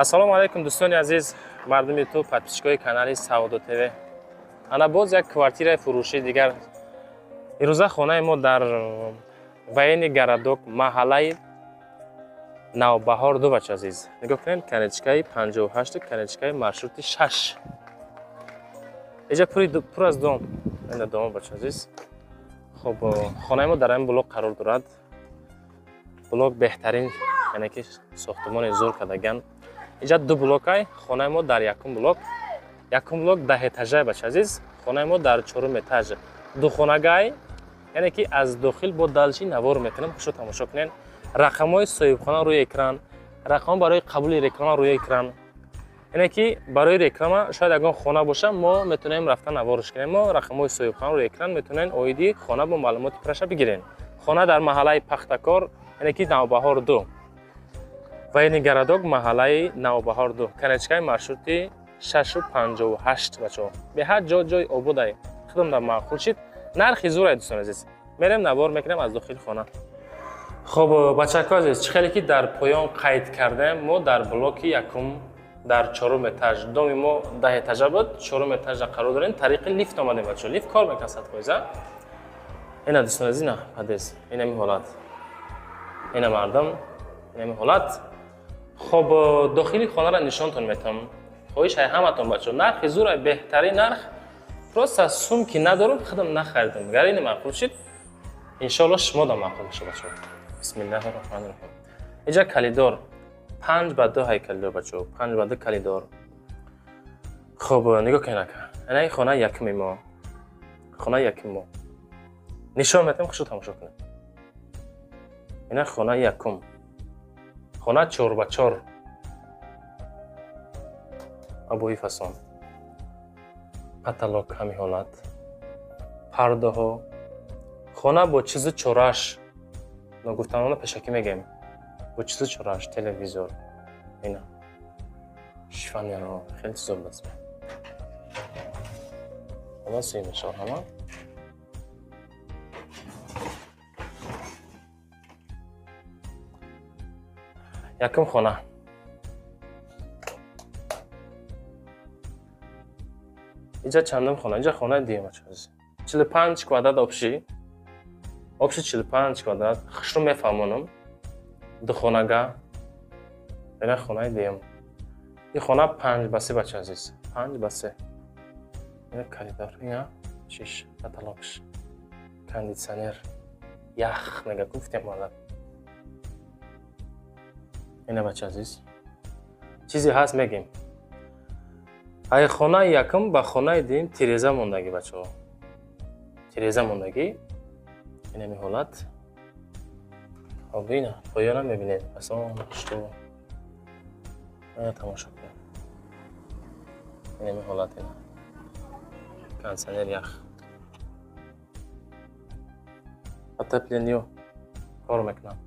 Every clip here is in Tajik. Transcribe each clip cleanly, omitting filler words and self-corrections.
Ассалому алайкум дӯстони азиз, мардуми ту подписчикои канали Саудо ТВ. Ана боз як квартираи фурӯшии дигар. Ирӯза хонаи мо дар вайни Гарадок, маҳаллаи Навбаҳор 2 бача азиз. Нигоҳ кунед, канечкаи 58, канечкаи маршрути 6. Эҷа пур аз дом. Эна дом бача азиз. Хоб, хонаи мо дар ин блок қарор дорад. Блок беҳтарин, яъне ки сохтмони зур кардаган. Эҷа ду блокай, хонаи мо дар якум блок. Якум блок 10 этажа бача азиз. Хонаи мо дар 4 этаж. Ду хонагай, яъне ки аз дохил бо далчи навор мекунем. Хушо тамошо кунед. Рақамҳои соҳибхона рӯи экран, рақам барои қабули реклама рӯи экран. Яъне ки барои реклама шояд ягон хона боша, мо метавонем рафта навориш кунем. Мо рақамҳои соҳибхона рӯи экран метавонем оиди хона бо маълумоти пурраша бигирем. Хона дар маҳаллаи Пахтакор, яъне ки Навбаҳор 2. Вайни Гарадок, маҳаллаи Навбаҳор 2. Канечкаи маршрути 658 бачаҳо. Беҳад ҷой обудай. Худам дар маъқул шид. Нархи зурай дӯстон азиз. Мерем навор мекунем аз дохили хона. Хоб, бачаҳо азиз, чӣ хеле ки дар поён қайд кардем, мо дар блоки якум дар 4 этаж. Доми мо 10 этажа буд, 4 этажа қарор дорем. Тариқи лифт омадем бачаҳо. Лифт кор мекунад 100%. Ина дӯстон азиз, ина падез. Ина ми ҳолат. Ина мардам. Ина ми ҳолат. Хоб, дохили хонара нишонтон метам. Хоҳиш ҳай ҳаматон бачаҳо. Нархи зурай, беҳтарин нарх. Просто сумки надорам, худам нахаридам. Гар ин маъқул шид. Иншоалло шумо да маъқул бошед бачаҳо. Бисмиллаҳир-роҳманир-роҳим. Эҷа калидор 5x2 ҳай калидор бачаҳо. 5x2 калидор. Хоб, нигоҳ кунед ака. Ина хона якуми мо. Хона якуми мо. Нишон метам, хушо тамошо кунед. Ина хона якум. Хона 4x4. Абои фасон. Потолок ҳами ҳолат. Пардаҳо. Хона бо чизи чораш. Ногуфтанона пешакӣ мегем. Бо чизи чораш, телевизор. Ина. Шифонеро, хеле зобаст. Ҳола сӯи мешавад ҳама. Якум хона. Иҷа чандум хона? Иҷа хонаи дуюм аст. 45 квадрат обши. Обши 45 квадрат. Хушру мефаҳмонам. Ду хонага. Ина хонаи дуюм. Ин хона 5x3 бача азиз. 5x3. Ина коридор. Ина шиш. Потолокш. Кондитсионер. Ях мега гуфтем ҳола. Ина бача азиз. Чизе ҳаст мегем. Ай хонаи якум ба хонаи дуюм тиреза мондагӣ бачаҳо. Тиреза мондагӣ. Ина ми ҳолат. Хоб, ина поёна мебинед. Асон што. Ина тамошо кунед. Ина ми ҳолат ина. Кондитсионер ях. Отоплениё кор мекунам.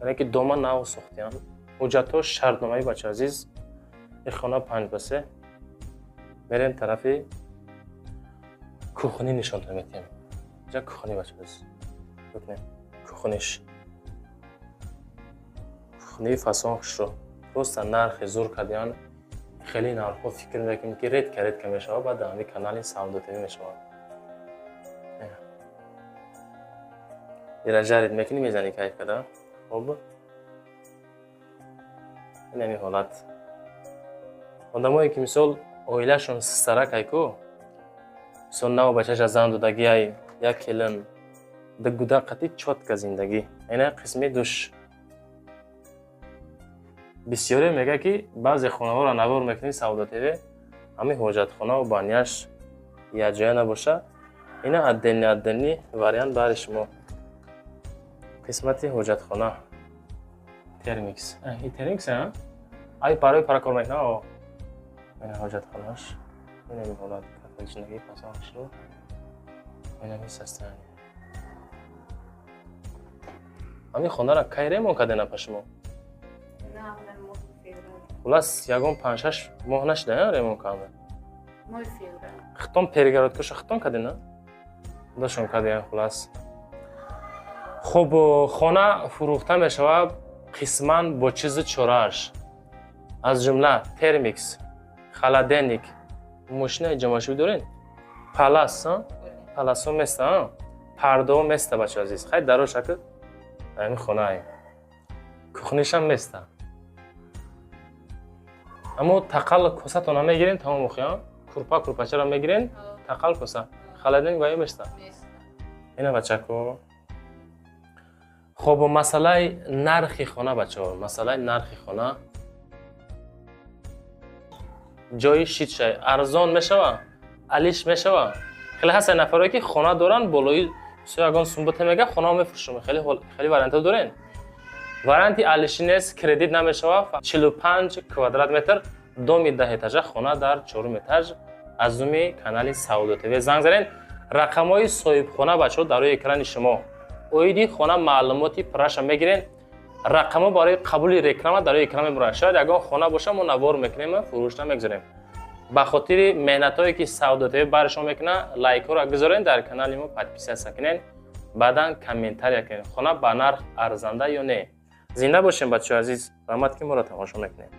Яъне ки дома нав сохтиам. ҳуҷҷатҳо шартномаи бача азиз. Ин хона 5x3. Мерем тарафи кухни нишонтон метем. Иҷа кухни бача азиз. Бибинед. Кухниш. Кухни фасон хушро. Просто нархи зур кардиан. Хеле нархҳо фикр мекунем ки редка мешавад, баъд дар канали Саудо ТВ мешавад. Ира жарид мекунӣ мезани кайф када. Хоб. Ина ми ҳолат. Одамое ки мисол оилашон систарак айку. Мисол нав бачаша зан додагӣ ай як келин дагуда қати чотка зиндагӣ. Ина қисми душ. Бисёре мега ки баъзе хонаҳоро навор мекунӣ Саудо ТВ. Ҳами ҳоҷатхонаву баняш якҷоя набоша. Ина отдельни вариант бари шумо. Қисмати ҳоҷатхона. Термикс. И термикс а? Ай барои паракор мекунам. Ина ҳоҷатхонаш. Ина ми ҳолат кафечнагӣ пасон шуд. Ина ми састани. Ҳами хонара кай ремон кардена па шумо? Хулас ягон 5-6 моҳ нашида ремон карда. Мой феврал. Хитон перегородкаша хитон кардена? Дошон кардем хулас. Хоб, хона фурӯхта мешавад қисман бо чизи чораш. аз ҷумла термикс, холодильник, мошинаи ҷамошивӣ дорен? Палас, паласо места, пардо места бачаҳо азиз. Хай даро шакл ами хонаи кухнишам места. Аммо тақал косатона мегирен тамом охиён? Курпа курпачаро мегирен? Тақал коса. Холодильник ваё места. Ина бачако. خب مسئله نرخ خانه بچه‌ها، مسئله نرخ خانه جای شیت شای ارزان میشوه، علیش میشوه. خیلی هست نفرایی که خانه دارن بالای سویگان سنبوته میگه خانه میفروشم، خیلی وارنتی دارن. وارنتی علیش نیست، کردیت نمیشوه. 45 کوادرات متر 2 etaje خانه در 4 etaje از دومی کانال سعودو تیوی زنگ زدین. رقم‌های صاحب خانه بچه‌ها در روی اکران شما. اویدی خانه معلوماتی پرش میگیرین. رقم برای قبول رکلام در اکرام برای شاید اگر خانه باشه ما نوار میکنیم فروش نمیگذاریم. به خاطر مهنتایی که سعودو تیوی برشون میکنه لایک رو بگذارین، در کانال ما پادپیس کنین، بعداً کامنتاری کنین خانه به نرخ ارزنده یا نه. زنده باشین بچه‌ها عزیز، زحمت که ما را تماشا میکنین.